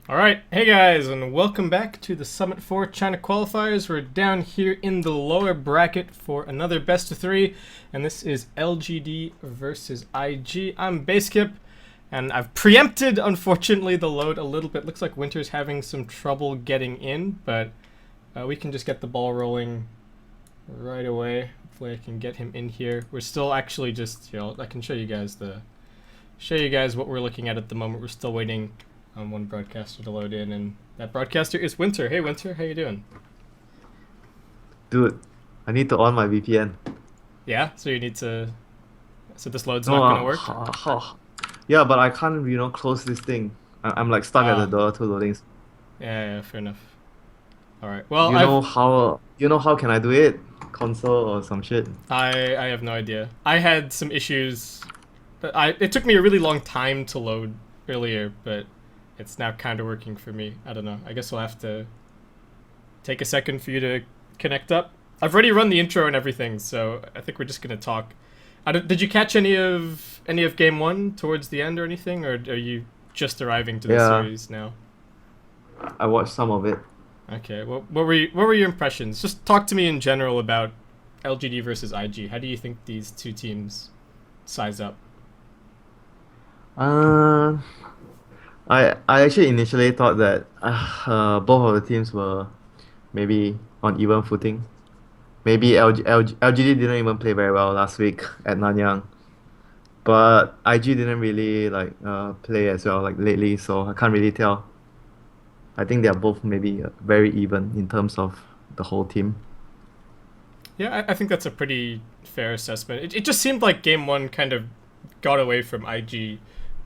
Alright, hey guys, and welcome back to the Summit 4 China qualifiers. We're down here in the lower bracket for another best of three, and this is LGD versus IG. I'm Basskip, and I've preempted, unfortunately, the load a little bit. Looks like Winter's having some trouble getting in, but we can just get the ball rolling right away. Hopefully I can get him in here. We're still actually just, I can show you guys what we're looking at the moment. We're still waiting on one broadcaster to load in, and that broadcaster is Winter. Hey Winter, how you doing? Dude, I need to on my VPN. Yeah, so you need to. So this load's No, not gonna work. yeah, but I can't, close this thing. I'm like stuck at the Ah, door to loadings. yeah, fair enough. All right. Well, You know how can I do it? Console or some shit. I have no idea. I had some issues. It took me a really long time to load earlier, but it's now kind of working for me. I don't know. I guess we'll have to take a second for you to connect up. I've already run the intro and everything, so I think we're just gonna talk. Did you catch any of game one towards the end or anything, or are you just arriving to the Yeah, series now? I watched some of it. Okay. Well, what were your impressions? Just talk to me in general about LGD versus IG. How do you think these two teams size up? Uh, I actually initially thought that both of the teams were maybe on even footing. Maybe LGD didn't even play very well last week at Nanyang. But IG didn't really play as well like lately, so I can't really tell. I think they are both maybe very even in terms of the whole team. Yeah, I think that's a pretty fair assessment. It just seemed like game one kind of got away from IG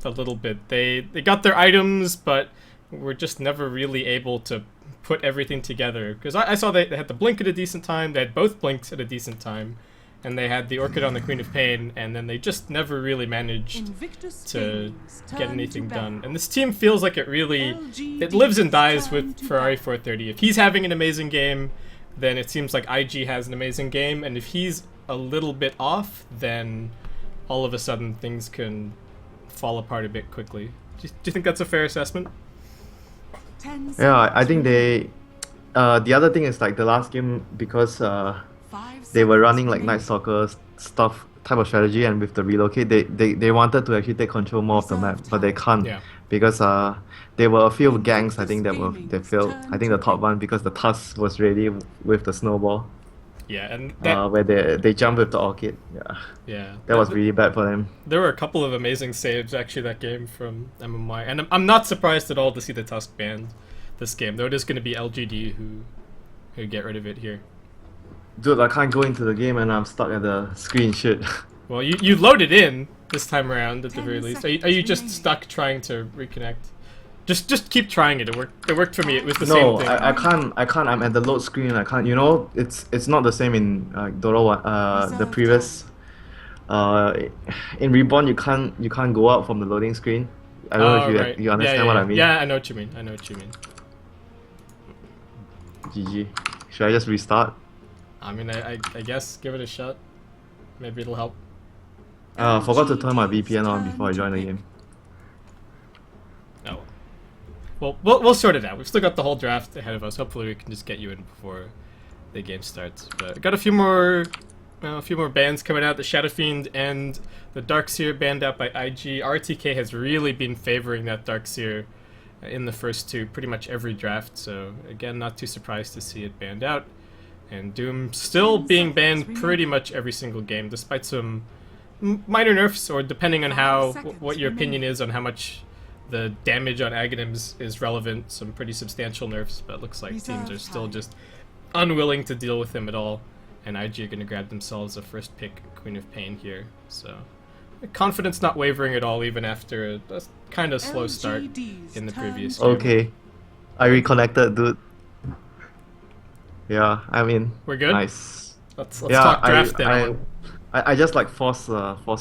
a little bit. They got their items, but were just never really able to put everything together. Because I saw they had the blink at a decent time, they had both blinks at a decent time, and they had the Orchid on the Queen of Pain, and then they just never really managed Invictus to games get turn to anything done. battle. And this team feels like it LGD's lives and dies turn with to Ferrari battle. 430. If he's having an amazing game, then it seems like IG has an amazing game, and if he's a little bit off, then all of a sudden things can fall apart a bit quickly. Do you think that's a fair assessment? 10 Yeah, I seconds think remaining. they. The other thing is like the last game because 5 they were seconds running like night remaining. soccer stuff type of strategy, and with the relocate they wanted to actually take control more of the map, Reserve but they time. can't Yeah. because there were a few gangs I Invictus think they Gaming's failed. I turn think to the top pick. one because the tusk was ready with the snowball, Yeah, and that where they jumped with the orchid. Yeah, yeah, that was really bad for them. there were a couple of amazing saves actually that game from MMY, and I'm not surprised at all to see the Tusk banned this game. Though it is going to be LGD who get rid of it here. Dude, I can't go into the game and I'm stuck at the screen shit. Well, you loaded in this time around at the 10 very least. Are seconds you just remaining. stuck trying to reconnect? Just keep trying it. It worked. It worked for me. It was the same No, thing. I can't. I'm at the load screen. I can't. It's not the same in Doro one. The Reserve previous. Uh, in Reborn, you can't go out from the loading screen. I don't know if Oh right. you Yeah, understand yeah, what I yeah. mean. Yeah, I know what you mean. I know what you mean. GG. Should I just restart? I mean, I guess give it a shot. Maybe it'll help. Forgot to turn my LGD's VPN on turn before I to joined the pick. game. Oh. Well, we'll sort it out. We've still got the whole draft ahead of us. Hopefully, we can just get you in before the game starts. But I got a few more bans coming out. The Shadow Fiend and the Darkseer banned out by IG. RTK has really been favoring that Darkseer in the first two, pretty much every draft. So again, not too surprised to see it banned out. And Doom still 10 being seconds banned remaining. pretty much every single game, despite some minor nerfs, or depending on how 5 seconds what your opinion remaining. is on how much the damage on Aghanims is relevant. Some pretty substantial nerfs, but it looks like teams Reserve are still time. just unwilling to deal with him at all. And IG are going to grab themselves a first pick Queen of Pain here. So confidence not wavering at all, even after a kind of slow start LGD's in the turn previous to game. Okay, I reconnected, dude. Yeah, I mean, We're good. nice. Let's Yeah, talk draft then. I just like force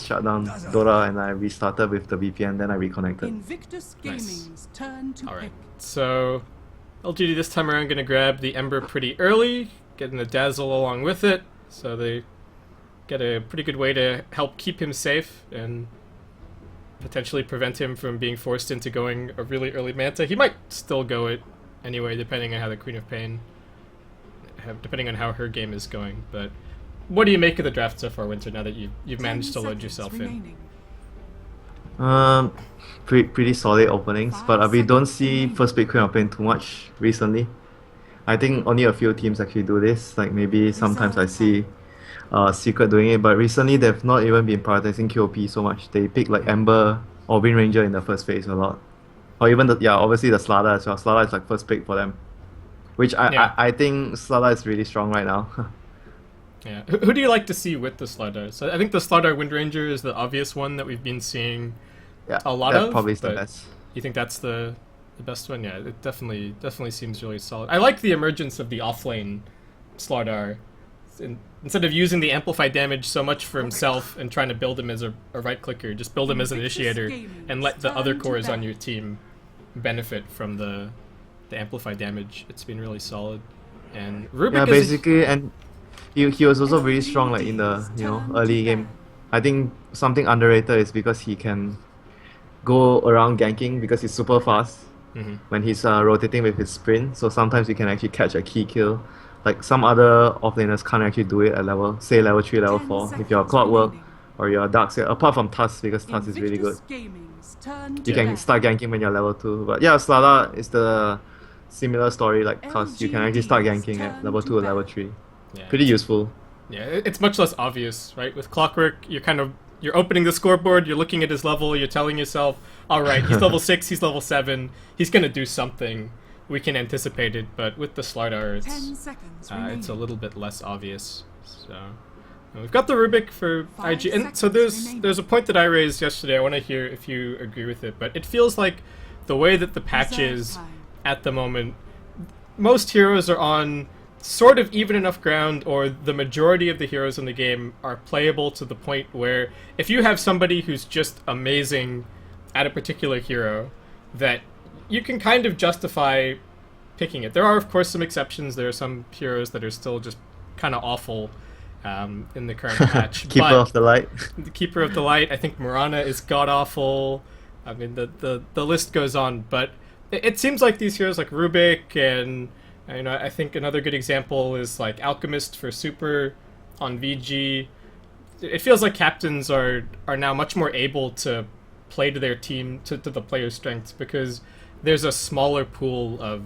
shut down Dora and I restarted with the VPN, then I reconnected. Invictus Nice. Gaming's turn to All right. pick. So LGD this time around going to grab the Ember pretty early, getting the Dazzle along with it, so they get a pretty good way to help keep him safe. And potentially prevent him from being forced into going a really early Manta. He might still go it anyway, depending on how the Queen of Pain, depending on how her game is going. But what do you make of the draft so far, Winter, now that you've managed to load yourself in? Pretty solid openings, but we don't see first pick Queen of Pain too much recently. I think only a few teams actually do this. Like maybe sometimes I see Secret doing it, but recently they've not even been prioritizing QOP so much. They pick like Ember or Wind Ranger in the first phase a lot, or even obviously the Slada as well. Slada is like first pick for them, which I think Slada is really strong right now. Yeah, who do you like to see with the Slardar? So I think the Slardar Wind Ranger is the obvious one that we've been seeing a lot of. Probably is the best. You think that's the best one? Yeah, it definitely seems really solid. I like the emergence of the offlane Slardar. Instead of using the amplified damage so much for himself and trying to build him as a right clicker, just build him as an initiator and let the other cores on your team benefit from the amplified damage. It's been really solid. And Rubik basically, and he was also very strong like in the early game. I think something underrated is because he can go around ganking because he's super fast when he's rotating with his sprint. So sometimes you can actually catch a key kill. Like some other offlaners can't actually do it at level 3, level 4. If you're a Clockwork or you're a Darkseid, apart from Tusk, because Tusk is really good. You can start ganking when you're level 2. But yeah, Slada is the similar story like Tusk. You can actually start ganking at level 2 or level 3. Yeah. Pretty useful. Yeah, it's much less obvious, right? With Clockwork, you're opening the scoreboard, you're looking at his level, you're telling yourself, all right, he's level 6, he's level 7, he's gonna do something. We can anticipate it, but with the Slardar, it's a little bit less obvious. So we've got the Rubik for IG, and so there's a point that I raised yesterday. I want to hear if you agree with it, but it feels like the way that the patch is at the moment, most heroes are on sort of even enough ground, or the majority of the heroes in the game are playable to the point where if you have somebody who's just amazing at a particular hero, that you can kind of justify picking it. There are, of course, some exceptions. There are some heroes that are still just kind of awful in the current patch. Keeper of the Light. The Keeper of the Light. I think Mirana is god-awful. I mean, the list goes on. But it seems like these heroes like Rubik and, I think another good example is like Alchemist for Super on VG. It feels like captains are now much more able to play to their team, to the player's strengths, because there's a smaller pool of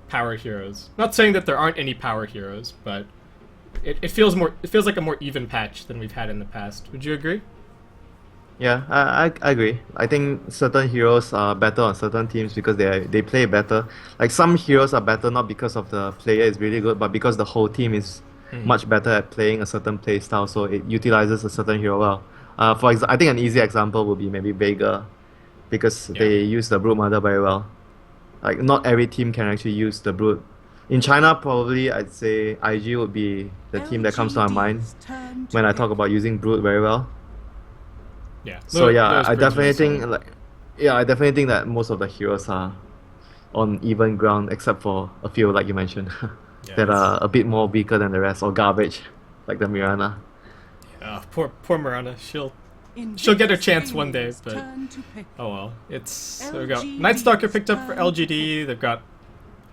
power heroes. Not saying that there aren't any power heroes, but it feels like a more even patch than we've had in the past. Would you agree? Yeah, I agree. I think certain heroes are better on certain teams because they play better. Like some heroes are better not because of the player is really good, but because the whole team is much better at playing a certain play style, so it utilizes a certain hero well. For example, I think an easy example would be maybe Vega, because they use the Brood Mother very well. Like not every team can actually use the Brood. In China, probably I'd say IG would be the team that comes to my mind when I talk about using Brood very well. Yeah. So I definitely think that most of the heroes are on even ground, except for a few like you mentioned that are a bit more weaker than the rest or garbage, like the Mirana. Yeah, poor Mirana. She'll get her chance one day, but oh well. There we go. Nightstalker picked up for LGD. They've got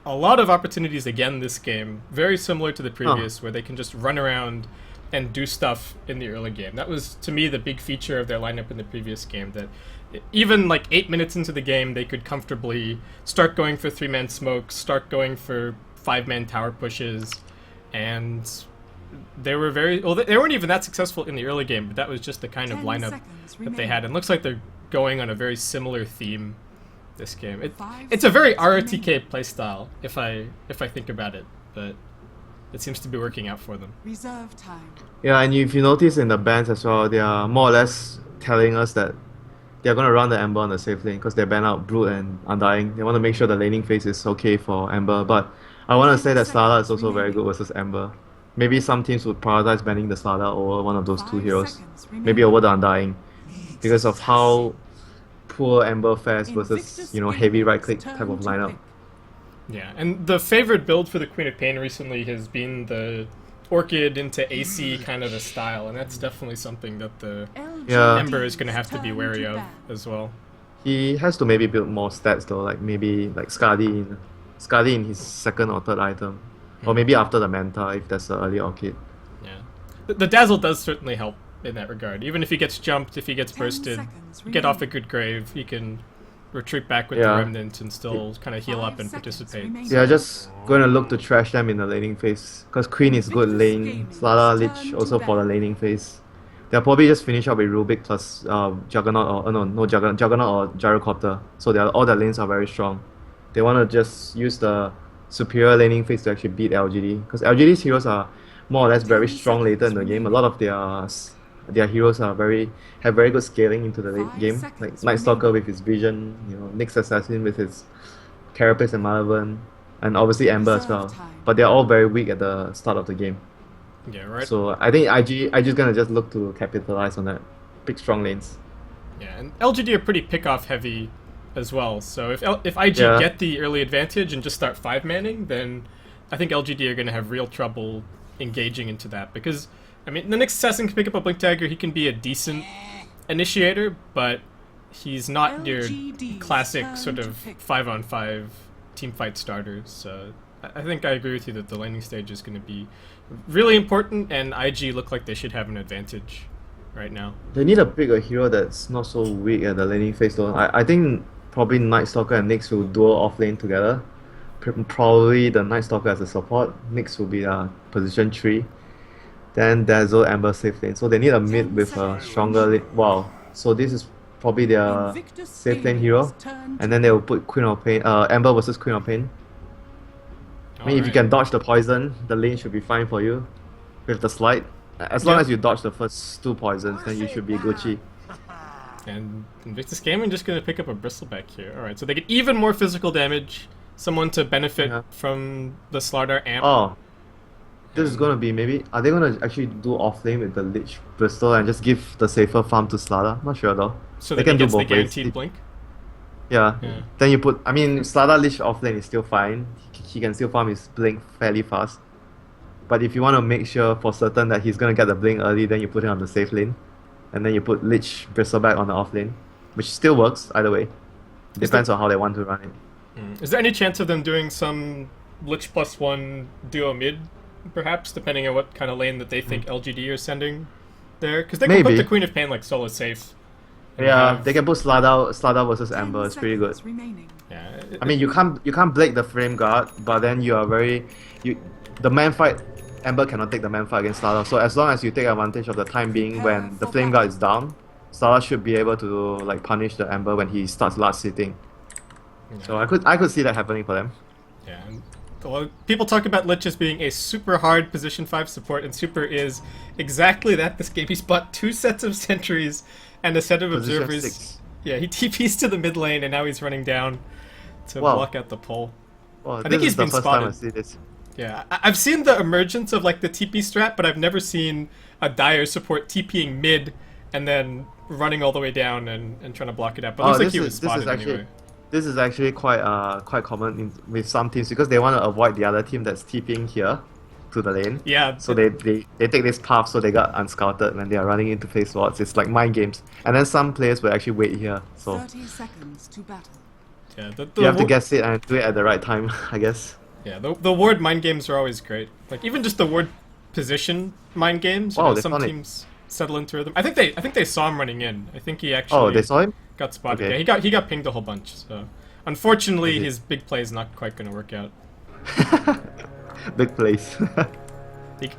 a lot of opportunities again this game, very similar to the previous, where they can just run around and do stuff in the early game. That was, to me, the big feature of their lineup in the previous game, that even like 8 minutes into the game, they could comfortably start going for 3-man smokes, start going for 5-man tower pushes, and they were they weren't even that successful in the early game, but that was just the kind of lineup that they had. And looks like they're going on a very similar theme this game. It's a very RTK playstyle, if I think about it, but it seems to be working out for them. Reserve time. Yeah, and if you notice in the bans as well, they are more or less telling us that they're going to run the Ember on the safe lane because they ban out Brood and Undying. They want to make sure the laning phase is okay for Ember, but I want to say that Slada is also very good versus Ember. Maybe some teams would prioritize banning the Slada over one of those two heroes, maybe over the Undying, because of how poor Ember fares versus heavy right click type of lineup. Yeah, and the favorite build for the Queen of Pain recently has been the Orchid into AC kind of a style, and that's definitely something that the Yeah. Ember is going to have to be wary of as well. He has to maybe build more stats though, like maybe like Skadi in his second or third item, or maybe after the Manta if there's an early Orchid. Yeah, the Dazzle does certainly help in that regard. Even if he gets jumped, if he gets 10 bursted, seconds get off a remaining. good grave, he can retreat back with the Yeah. Remnant and still kind of heal 5 up and seconds participate. remaining. Yeah, just gonna look to trash them in the laning phase, because Queen is good Invictus lane, Gaming Slada has Lich turned also to for the battle. laning phase. They'll probably just finish up with Rubik plus Juggernaut or no Juggernaut or Gyrocopter. So all their lanes are very strong. They wanna just use the superior laning phase to actually beat LGD, because LGD's heroes are more or less very 10 strong later in the seconds game. A lot of their heroes are have very good scaling into the late 5 game. seconds Like Night Stalker remaining. with his vision, Nyx Assassin with his Carapace and Malavan, and obviously Ember as well. Reserve time. But they're all very weak at the start of the game. Yeah, right. So I think IG's gonna just look to capitalize on that. Pick strong lanes. Yeah, and LGD are pretty pick-off heavy as well. So if IG Yeah. get the early advantage and just start 5-manning, then I think LGD are going to have real trouble engaging into that. Because, I mean, the next assassin can pick up a Blink Dagger, he can be a decent initiator, but he's not your LGD's classic turn sort to of pick. 5-on-5 teamfight starter. So I think I agree with you that the laning stage is going to be really important, and IG look like they should have an advantage right now. They need a bigger hero that's not so weak at the laning phase though. I think probably Night Stalker and Nyx will duel off lane together. Probably the Night Stalker as a support. Nyx will be position 3. Then Dazzle, Ember, safe lane. So they need a mid 10 with a seconds stronger lane. Wow. So this is probably their Invictus safe lane Gaming's hero. turn And to then they will put Queen of Pain, Ember versus Queen of Pain. I mean, if you Alright. can dodge the poison, the lane should be fine for you with the slide. As long Yeah. as you dodge the first 2 poisons, then you should be Gucci. And Invictus Gaming just going to pick up a Bristleback here. Alright, so they get even more physical damage. Someone to benefit Yeah. from the Slardar amp. Oh, this is gonna be maybe. Are they gonna actually do off lane with the Lich Bristol and just give the safer farm to Slada? Not sure though. so they that he can do gets the both ways. guaranteed blink. Yeah. Yeah. Then you put. I mean, Slada Lich off lane is still fine. He can still farm his blink fairly fast. But if you want to make sure for certain that he's gonna get the blink early, then you put him on the safe lane, and then you put Lich Bristleback on the off lane, which still works either way. Depends on how they want to run it. Is there any chance of them doing some Lich +1 duo mid, perhaps, depending on what kind of lane that they think LGD are sending there? Because they can put Maybe. the Queen of Pain like solo safe. and Yeah, have- they can put Slada versus 10 Ember. It's pretty good. seconds remaining. Yeah, I mean, you can't break the frame guard, but then the man fight. Ember cannot take the man fight against Slada. So as long as you take advantage of the time being when the flame guard is down, Slada should be able to like punish the Ember when he starts last sitting. So I could see that happening for them. Yeah, and well, people talk about Lich as being a super hard position 5 support, and super is exactly that this game. He's bought 2 sets of sentries and a set of Position observers. 6. Yeah, he TPs to the mid lane, and now he's running down to Wow. block out the pull. Well, think this he's is the been first time I spotted. see this. Yeah, I've seen the emergence of like the TP strat, but I've never seen a dire support TPing mid and then running all the way down and trying to block it out. But it looks like he was spotted anyway. This is actually quite common with some teams because they want to avoid the other team that's TPing here to the lane. Yeah, So they take this path so they got unscouted when they are running into phase wards. It's like mind games. And then some players will actually wait here. So 30 seconds to battle. yeah, you have to guess it and do it at the right time, I guess. Yeah, the ward mind games are always great. Like even just the ward position mind games. Wow, they some found it. teams settle into them. I think they saw him running in. I think he actually Oh, they saw him? got spotted. Okay. Yeah, he got pinged a whole bunch. So unfortunately, Okay. his big play is not quite going to work out. Big place.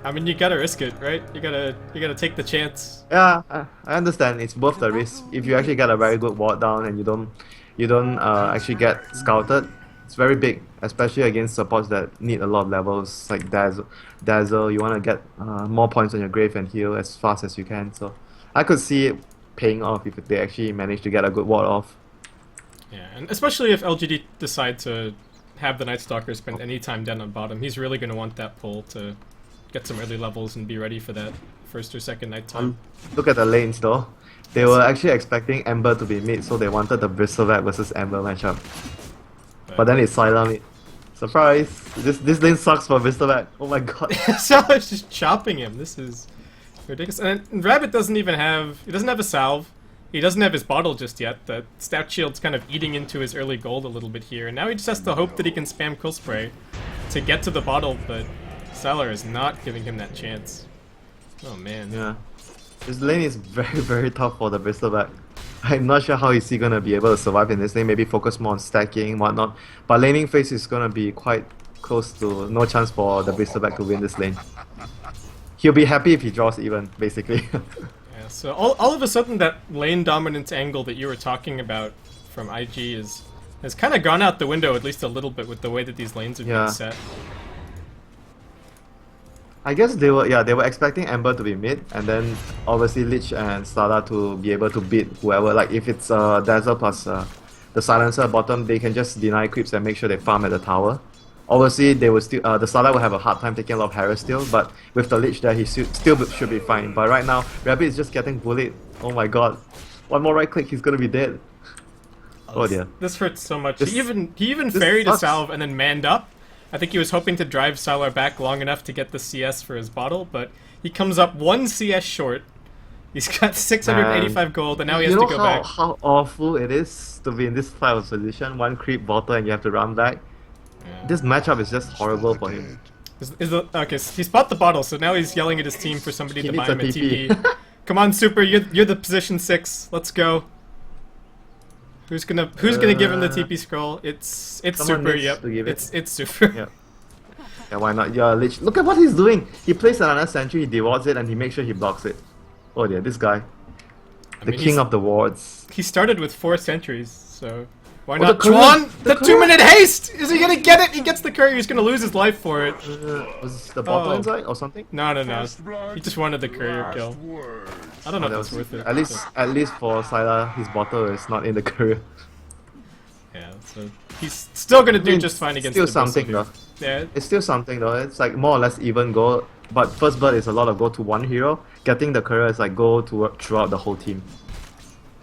I mean, you gotta risk it, right? You gotta take the chance. Yeah, I understand. It's worth the risk. If you actually get a very good ward down and you don't actually get scouted, it's very big, especially against supports that need a lot of levels like Dazzle. You want to get more points on your grave and heal as fast as you can. So I could see it paying off if they actually manage to get a good ward off. Yeah, and especially if LGD decide to have the Night Stalker spend any time down on bottom, he's really gonna want that pull to get some early levels and be ready for that first or second night time. Look at the lanes though. They were actually expecting Ember to be mid, so they wanted the Bristleback versus Ember matchup. But then it's Sylar mid. Surprise! This lane sucks for Bristleback. Oh my god. Salar's just chopping him. This is ridiculous. And Rabbit doesn't even have... He doesn't have a salve. He doesn't have his bottle just yet. The Stout Shield's kind of eating into his early gold a little bit here. And now he just has to hope that he can spam Quill Spray to get to the bottle, but Salar is not giving him that chance. Oh man. Yeah. This lane is very, very tough for the Bristleback. I'm not sure how is he gonna be able to survive in this lane. Maybe focus more on stacking, whatnot. But laning phase is gonna be quite close to no chance for the Bristleback to win this lane. He'll be happy if he draws even, basically. Yeah, so all of a sudden that lane dominance angle that you were talking about from IG has kind of gone out the window at least a little bit with the way that these lanes are being set. I guess they were expecting Ember to be mid, and then obviously Lich and Stada to be able to beat whoever. Like if it's Dazzle plus the Silencer at bottom, they can just deny creeps and make sure they farm at the tower. Obviously, they will still the Stada will have a hard time taking a lot of Harris still, but with the Lich there, he still should be fine. But right now, Rabbit is just getting bullied. Oh my god, one more right click, he's gonna be dead. Oh dear. This hurts so much. This- He even this ferried a sucks. salve and then manned up. I think he was hoping to drive Salar back long enough to get the CS for his bottle, but he comes up 1 CS short. He's got 685 gold, and now he has to go back. How awful it is to be in this type of position, one creep bottle and you have to run back. Yeah. This matchup is just horrible for him. Okay, so he spot the bottle, so now he's yelling at his team for somebody He to needs buy him a a TP. TP. Come on, Super, you're the position 6. Let's go. Who's gonna give him the TP scroll? It's Someone Super. needs Yep, to give it. it's Super. Yeah. Yeah, why not? Yeah, Lich. Look at what he's doing. He plays another sentry, he dewards it, and he makes sure he blocks it. Oh dear, this guy. The mean, king of the wards. He started with 4 sentries, so why Oh, not? the courier! Chuan, The the courier! 2-minute haste. Is he gonna get it? He gets the courier. He's gonna lose his life for it. Was the bottle Oh. inside or something? No. He just wanted the courier kill. I don't know if That that's was- worth it. At least for Syla, his bottle is not in the career. Yeah, so he's still gonna do I mean, just fine against still the something Bristle though. dude. Yeah, It's still something though. It's like more or less even goal. But first blood is a lot of goal to one hero. Getting the career is like goal to throughout the whole team.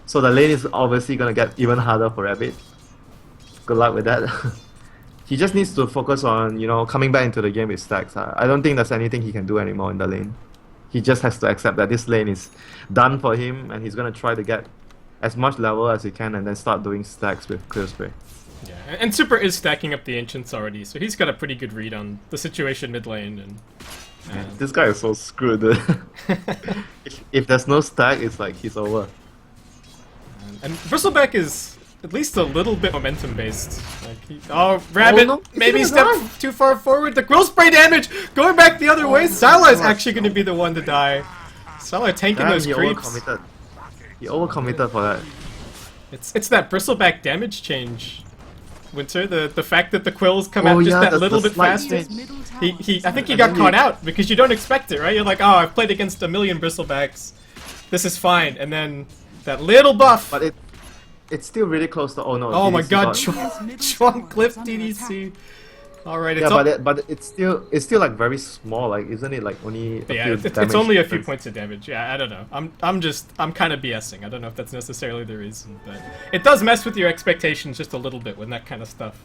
So the lane is obviously gonna get even harder for Rabbit. Good luck with that. He just needs to focus on, coming back into the game with stacks. I don't think there's anything he can do anymore in the lane. He just has to accept that this lane is done for him, and he's gonna try to get as much level as he can and then start doing stacks with Clear Spray. yeah. And Super is stacking up the Ancients already, so he's got a pretty good read on the situation mid lane. And This guy is so screwed. Dude. if there's no stack, it's like he's over. and Bristleback is at least a little bit momentum based. Like Rabbit, no, he's maybe gonna step die. too far forward. The Quill Spray damage going back the other way. Salah is actually going to be the one to die. Salah tanking Damn, those he creeps. overcommitted. He overcommitted for that. It's that Bristleback damage change, Winter. The fact that the quills come Oh, out just yeah, that the little bit slight faster. change. I think he And got then caught you- out because you don't expect it, right? You're like, oh, I've played against a million Bristlebacks. This is fine. And then that little buff. But it's still really close to. Oh no. Oh my DDC god, got- Chuan clipped DDC. Alright, it's Yeah, all, but it's still like very small. Like, isn't it like only a yeah, few it's damage only a few difference? points of damage. Yeah, I don't know. I'm kind of BSing. I don't know if that's necessarily the reason, but it does mess with your expectations just a little bit when that kind of stuff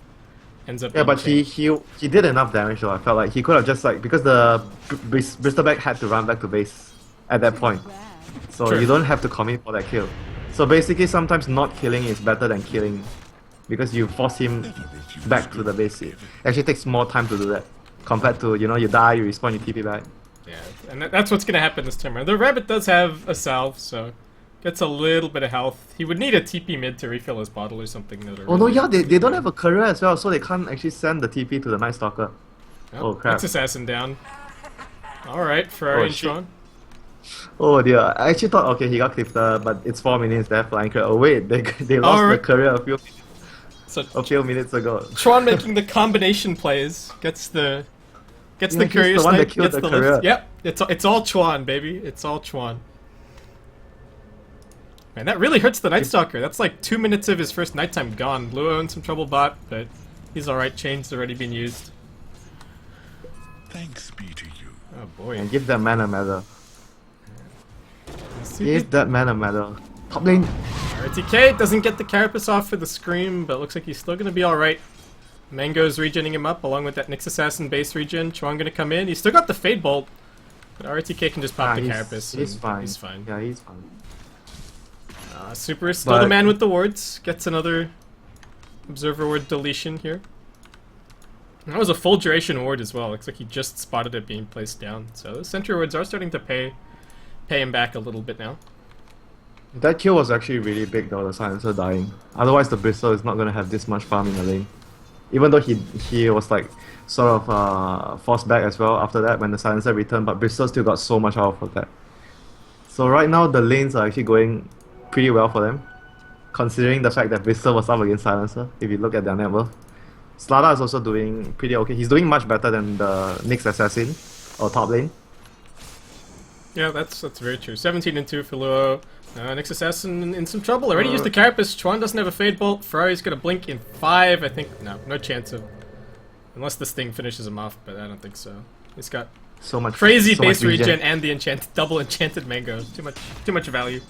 ends up. Yeah, being but changed. he did enough damage though. I felt like he could have just like, because the Bristleback had to run back to base at that point, so True. you don't have to commit for that kill. So basically, sometimes not killing is better than killing, because you force him back to the base. It actually takes more time to do that compared to, you die, you respawn, you TP back. Yeah, and that's what's gonna happen this time around. The rabbit does have a salve, so gets a little bit of health. He would need a TP mid to refill his bottle or something. Oh no, yeah, they don't have a career as well, so they can't actually send the TP to the Night Stalker. Oh, crap. That's assassin down. All right, Ferrari and shit. Sean. Oh dear, I actually thought, okay, he got clipped, but it's 4 minutes there, flying crit. Oh wait, they lost the Alright. career So a few minutes ago. Chuan making the combination plays gets the Yeah, the he's courier the one that snipe, killed gets the the courier. lift. Yep, it's all Chuan, baby. It's all Chuan. Man, that really hurts the Night Stalker. That's like 2 minutes of his first nighttime gone. Luo in some trouble bot, but he's alright. Chain's already been used. Thanks be to you. Oh boy. And give that man a medal. See, Give that man a medal. Top lane. RTK doesn't get the carapace off for the scream, but looks like he's still gonna be alright. Mango's regening him up along with that Nyx Assassin base regen. Chuan gonna come in. He's still got the Fade Bolt, but RTK can just pop the Carapace. He's and fine. He's fine. Yeah, he's fine. Super is still the man with the wards. Gets another Observer Ward deletion here. That was a full duration ward as well. Looks like he just spotted it being placed down. So the sentry wards are starting to pay him back a little bit now. That kill was actually really big though, the silencer dying. Otherwise the Bristle is not gonna have this much farm in the lane. Even though he was like sort of forced back as well after that when the silencer returned, but Bristol still got so much out of that. So right now the lanes are actually going pretty well for them, considering the fact that Bristol was up against silencer, if you look at their net worth. Slada is also doing pretty okay. He's doing much better than the Nyx Assassin or top lane. Yeah, that's very true. 17 and 2 for Luo. Nyx Assassin in some trouble. Already used the Carapace. Chuan doesn't have a Fade Bolt. Ferrari's gonna blink in 5. I think no chance of, unless this thing finishes him off, but I don't think so. He's got So much crazy so base much regen and the double enchanted mango. Too much value.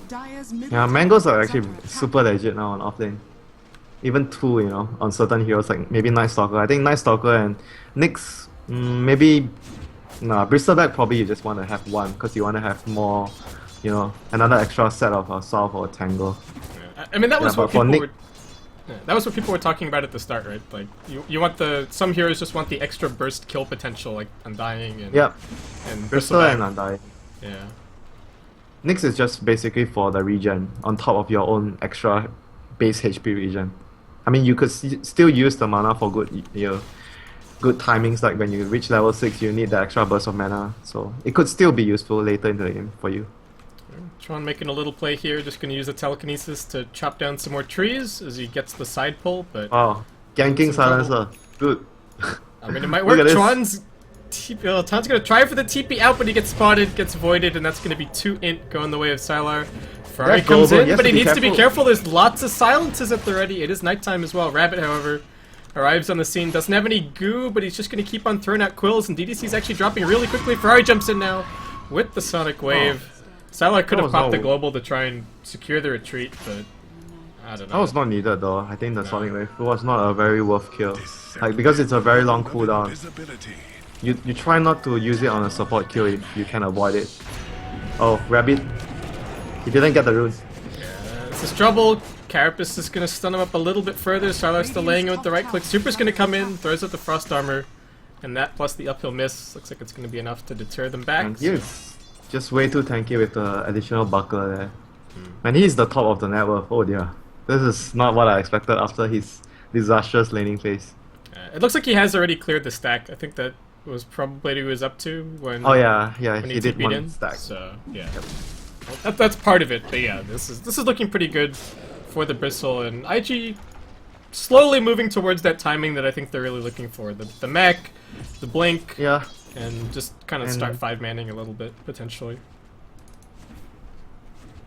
Dire's middle Yeah, tower mangoes are is actually under attack. super legit now on offlane. Even 2, you know, on certain heroes like maybe Night Stalker. I think Night Stalker and Nyx, maybe. Nah, Bristleback probably you just want to have 1 because you want to have more, you know, another extra set of Solve or Tangle. Yeah. I mean that was Yeah, what but for people Nick- were. Yeah, that was what people were talking about at the start, right? Like you want some heroes just want the extra burst kill potential, like Undying and Yep, and Bristle Bristleback. and Undying. Yeah. Nyx is just basically for the regen on top of your own extra base HP regen. I mean, you could still use the mana for good, good timings. Like when you reach level 6, you need the extra burst of mana, so it could still be useful later in the game for you. Tron making a little play here, just going to use the telekinesis to chop down some more trees as he gets the side pull, but Oh, ganking Some trouble. silencer, good. I mean it might Look work. at this. Tron's going to try for the TP out, but he gets spotted, gets voided, and that's going to be 2 int going the way of Sylar. Ferrari That's comes global. in, He has but to he be needs to be careful. careful. There's lots of silences at the ready. It is nighttime as well. Rabbit, however, arrives on the scene. Doesn't have any goo, but he's just going to keep on throwing out quills, and DDC's actually dropping really quickly. Ferrari jumps in now with the Sonic Wave. Sylar could That have was popped the no- global to try and secure the retreat, but I don't know. That was not needed though. I think the Sonic Wave was not a very worth kill. Like because it's a very long cooldown. You try not to use it on a support kill if you can avoid it. Oh, Rabbit. He didn't get the runes. This is trouble. Carapace is going to stun him up a little bit further. Sylar's still laying it with the right click. Super's going to come in, throws out the Frost Armor, and that plus the uphill miss looks like it's going to be enough to deter them back. And he is just way too tanky with the additional buckler there. And he's the top of the net worth. Oh dear. This is not what I expected after his disastrous laning phase. It looks like he has already cleared the stack. I think that was probably what he was up to when, Oh yeah, when he did TP'd one in. stack. So, yeah. That's part of it, but yeah, this is looking pretty good for the Bristle, and IG slowly moving towards that timing that I think they're really looking for. The mech, the blink, Yeah. and just kind of And- start 5-manning a little bit, potentially.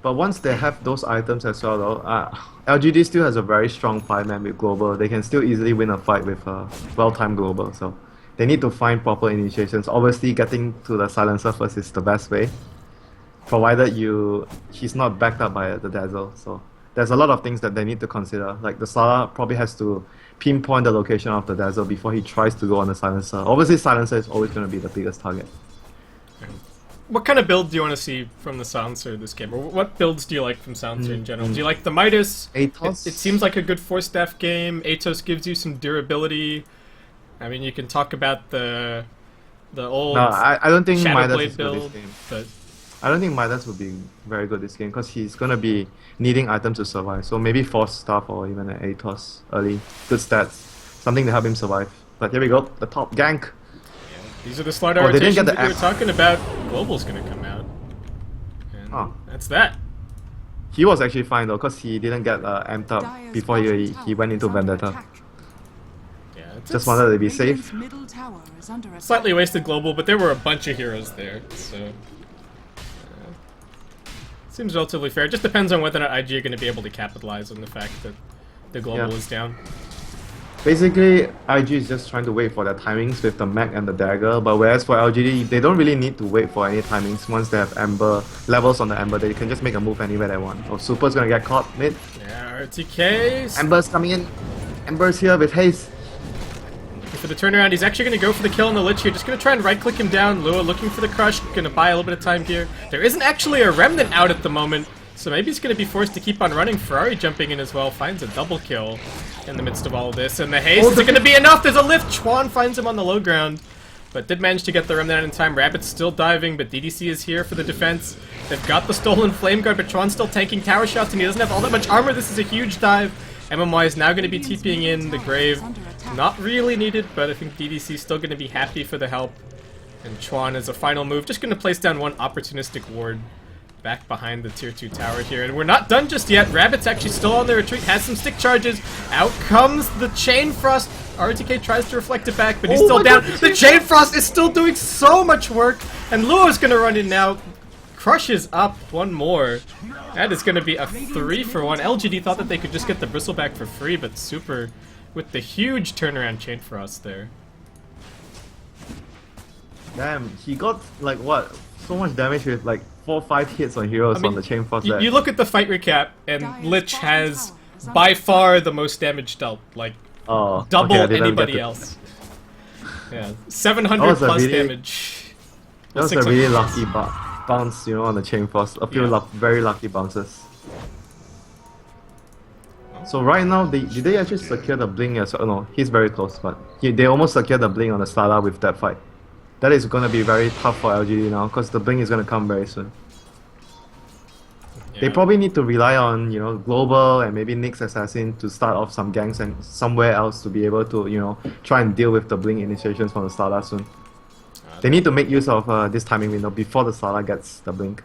But once they have those items as well though, LGD still has a very strong 5-man with global. They can still easily win a fight with a well-timed global, so they need to find proper initiations. Obviously getting to the silencer first is the best way, provided he's not backed up by the dazzle. So there's a lot of things that they need to consider. Like the Sala probably has to pinpoint the location of the dazzle before he tries to go on the silencer. Obviously silencer is always going to be the biggest target. What kind of build do you want to see from the Silencer this game? Or what builds do you like from Silencer in general? Do you like the Midas? Atos? It seems like a good 4-staff game. Atos gives you some durability. I mean, you can talk about the old No, I don't think Midas Shadowblade is good this build, game. but I don't think Midas would be very good this game because he's gonna be needing items to survive. So maybe Force Staff or even an Atos early. Good stats. Something to help him survive. But here we go, the top gank. these are the slide Oh, they rotations didn't get the that we were app. talking about. Global's gonna come out. And Oh. that's that. He was actually fine though because he didn't get amped up Dire's before he bottom went into tower is under Vendetta. attack. Yeah, Just wanted to be Radiant's safe. middle tower is under attack. slightly wasted global, but there were a bunch of heroes there, so seems relatively fair. It just depends on whether or not IG are going to be able to capitalize on the fact that the global Yeah. is down. Basically, IG is just trying to wait for their timings with the mech and the dagger, but whereas for LGD, they don't really need to wait for any timings. Once they have Ember levels on the Ember, they can just make a move anywhere they want. Oh, Super's gonna get caught mid. Yeah, RTK. Ember's coming in. Ember's here with haste. For the turnaround, he's actually going to go for the kill on the Lich here. Just going to try and right-click him down. Lua looking for the crush. Going to buy a little bit of time here. There isn't actually a Remnant out at the moment, so maybe he's going to be forced to keep on running. Ferrari jumping in as well. Finds a double kill in the midst of all of this. And the haste, is it going to be enough? There's a lift. Chuan finds him on the low ground, but did manage to get the Remnant out in time. Rabbit's still diving, but DDC is here for the defense. They've got the stolen Flame Guard, but Chuan's still tanking tower shots, and he doesn't have all that much armor. This is a huge dive. MMY is now going to be TPing in the grave. Not really needed, but I think DDC is still going to be happy for the help. And Chuan as a final move, just going to place down one opportunistic ward back behind the tier 2 tower here. And we're not done just yet. Rabbit's actually still on the retreat, has some stick charges. Out comes the Chain Frost. RTK tries to reflect it back, but he's still down. The Chain Frost is still doing so much work. And Luo's going to run in now. Crushes up one more. That is going to be a 3-for-1. LGD thought that they could just get the Bristleback for free, but Super with the huge turnaround Chain Frost there. Damn, he got like what? So much damage with like 4 or 5 hits on heroes on the Chain Frost there. You look at the fight recap, and Lich has by far the most damage dealt, like double anybody else. Yeah, 700 plus damage. That was a really lucky bounce, you know, on the Chain Frost. A few very lucky bounces. So right now, did they actually secure the blink as well? No, he's very close, but they almost secured the blink on the Sala with that fight. That is going to be very tough for LGD now, because the blink is going to come very soon. Yeah. They probably need to rely on, you know, Global and maybe Nyx Assassin to start off some ganks and somewhere else to be able to, you know, try and deal with the blink initiations from the Sala soon. They need to make use of this timing window before the Sala gets the blink.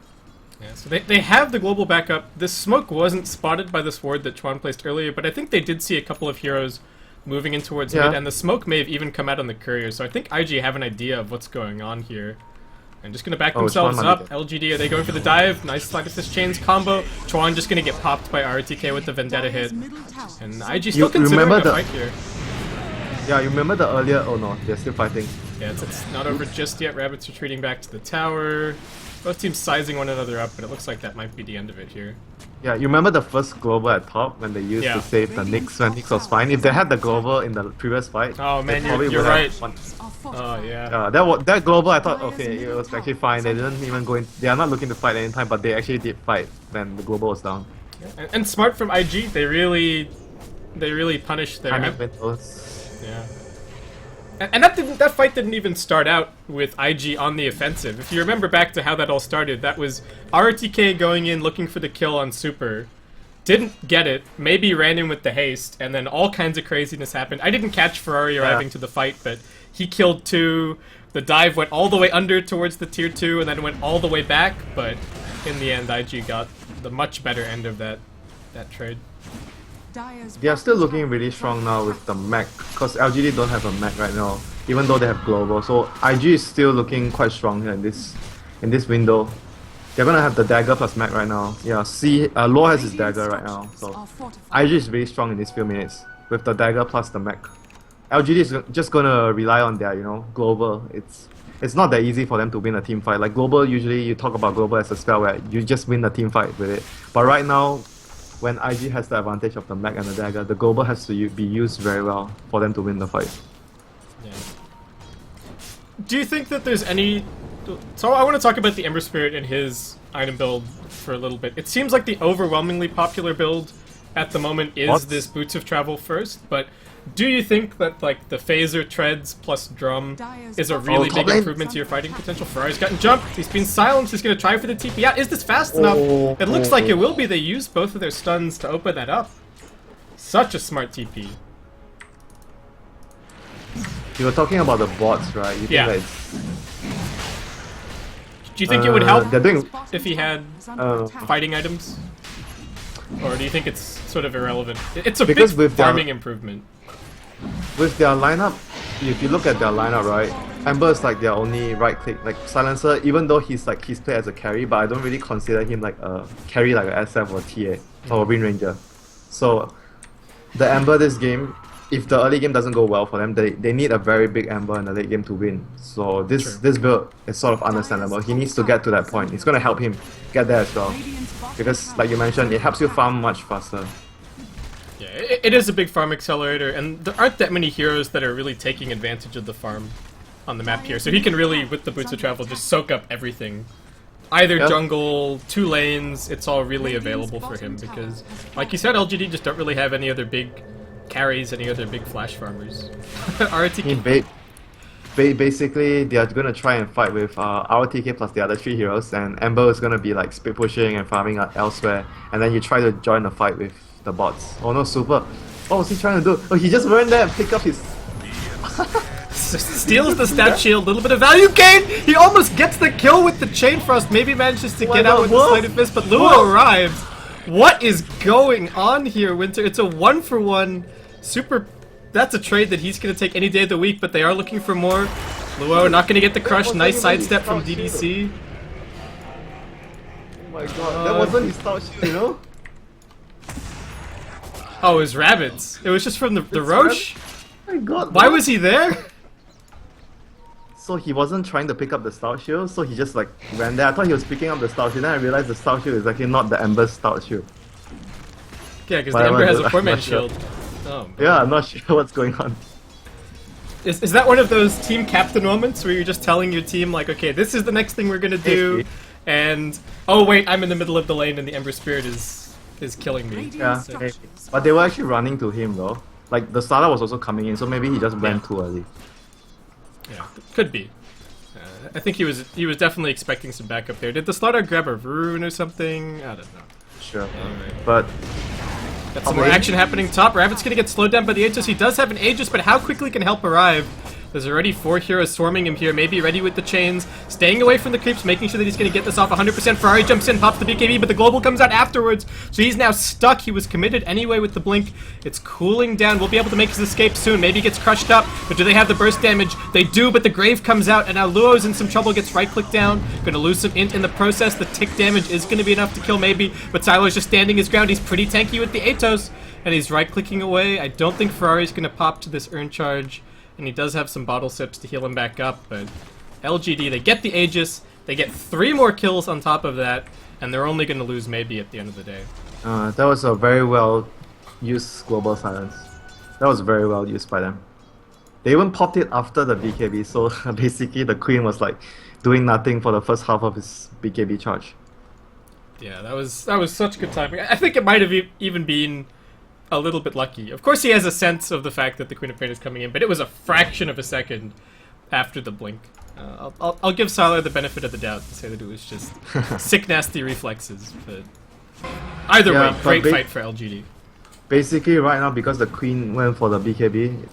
Yeah, so they have the global backup. This smoke wasn't spotted by this ward that Chuan placed earlier, but I think they did see a couple of heroes moving in towards mid, and the smoke may have even come out on the courier, so I think IG have an idea of what's going on here. And just gonna back themselves up. LGD, are they going for the dive? Nice Slide Assist Chains combo. Chuan just gonna get popped by RTK with the Vendetta hit. And IG still considering a fight here. Yeah, you remember the earlier... Oh no, they're still fighting. Yeah, it's not over just yet. Rabbit's retreating back to the tower. Both teams sizing one another up, but it looks like that might be the end of it here. Yeah, you remember the first global at top when they used to save the Nyx when Nyx was fine? If they had the global in the previous fight, oh man, you're right. Oh yeah. That global, I thought okay, it was actually fine. They didn't even go in. They are not looking to fight anytime, but they actually did fight when the global was down. And smart from IG, they really punished their Yeah. And that fight didn't even start out with IG on the offensive. If you remember back to how that all started, that was RTK going in looking for the kill on Super. Didn't get it, maybe ran in with the haste, and then all kinds of craziness happened. I didn't catch Ferrari arriving to the fight, but he killed 2. The dive went all the way under towards the tier 2, and then went all the way back, but in the end IG got the much better end of that trade. They are still looking really strong now with the mech, because LGD don't have a mech right now, even though they have global. So IG is still looking quite strong here in this window. They're gonna have the dagger plus mech right now. Yeah, Law has his dagger right now, so IG is really strong in these few minutes with the dagger plus the mech. LGD is just gonna rely on their, you know, global. It's not that easy for them to win a team fight. Like global, usually you talk about global as a spell where you just win a team fight with it. But right now, when IG has the advantage of the mech and the dagger, the global has to be used very well for them to win the fight. Yeah. Do you think that there's any... So I want to talk about the Ember Spirit and his item build for a little bit. It seems like the overwhelmingly popular build at the moment is this Boots of Travel first, but do you think that like the Phaser Treads plus Drum is a really big improvement to your fighting potential? Ferrari's gotten jumped, he's been silenced, he's going to try for the TP out. Is this fast enough? It looks like it will be. They used both of their stuns to open that up. Such a smart TP. You were talking about the bots, right? You think that do you think it would help if he had fighting items? Or do you think it's sort of irrelevant? It's a big farming improvement. With their lineup, if you look at their lineup, right, Ember is like their only right click, like Silencer, even though he's played as a carry, but I don't really consider him like a carry like a SF or TA or a Wind Ranger. So the Ember this game, if the early game doesn't go well for them, they need a very big Ember in the late game to win. So True. this build is sort of understandable. He needs to get to that point. It's going to help him get there as well. Because, like you mentioned, it helps you farm much faster. Yeah, it is a big farm accelerator, and there aren't that many heroes that are really taking advantage of the farm on the map here. So he can really, with the Boots of Travel, just soak up everything. Either Yep. jungle, 2 lanes, it's all really available for him because, like you said, LGD just don't really have any other big carries, any other big flash farmers. RTK. Basically, they are gonna try and fight with RTK plus the other 3 heroes, and Ember is gonna be like speed pushing and farming elsewhere, and then you try to join the fight with the bots. Oh no, Super! What was he trying to do? Oh, he just ran there and picked up his... Steals the stat shield, a little bit of value gain! He almost gets the kill with the Chain Frost, maybe manages to get out with the Sleight of Fist, but Luo arrives. What is going on here, Winter? It's a 1-for-1 super... That's a trade that he's going to take any day of the week, but they are looking for more. Luo not going to get the crush. Nice sidestep from DDC. Oh my god, that wasn't his stout shield, you know? Oh, it was Rabbits. It was just from the Roche? Oh my god. Why what? was he there? So he wasn't trying to pick up the stout shield, so he just like ran there. I thought he was picking up the stout shield, then I realized the stout shield is actually not the Ember's stout shield. Yeah, because the Whatever, Ember has a I'm 4-man not sure. shield. Oh, Yeah, I'm not sure what's going on. Is that one of those team captain moments where you're just telling your team, like, okay, this is the next thing we're gonna do, and oh wait, I'm in the middle of the lane and the Ember Spirit is killing me. Yeah, but they were actually running to him though. Like the starter was also coming in, so maybe he just ran too early. Yeah, could be. I think he was definitely expecting some backup there. Did the starter grab a rune or something? I don't know. Sure. Alright. But Got some more action happening top. Rabbit's gonna get slowed down by the Aegis. He does have an Aegis, but how quickly can help arrive? There's already 4 heroes swarming him here, maybe ready with the chains, staying away from the creeps, making sure that he's going to get this off 100%. Ferrari jumps in, pops the BKB, but the global comes out afterwards, so he's now stuck. He was committed anyway with the blink. It's cooling down. We'll be able to make his escape soon. Maybe he gets crushed up, but do they have the burst damage? They do, but the grave comes out, and now Luo's in some trouble, gets right-click down, going to lose some int in the process. The tick damage is going to be enough to kill maybe, but Silo's just standing his ground. He's pretty tanky with the Atos, and he's right-clicking away. I don't think Ferrari's going to pop to this urn charge. And he does have some bottle sips to heal him back up, but LGD, they get the Aegis, they get 3 more kills on top of that, and they're only going to lose maybe at the end of the day. that was a very well used global silence. That was very well used by them. They even popped it after the BKB, so basically the Queen was like doing nothing for the first half of his BKB charge. Yeah, that was such good timing. I think it might have even been a little bit lucky. Of course he has a sense of the fact that the Queen of Pain is coming in, but it was a fraction of a second after the blink. I'll give Salah the benefit of the doubt and say that it was just sick nasty reflexes, but either way, great fight for LGD. Basically right now, because the Queen went for the BKB,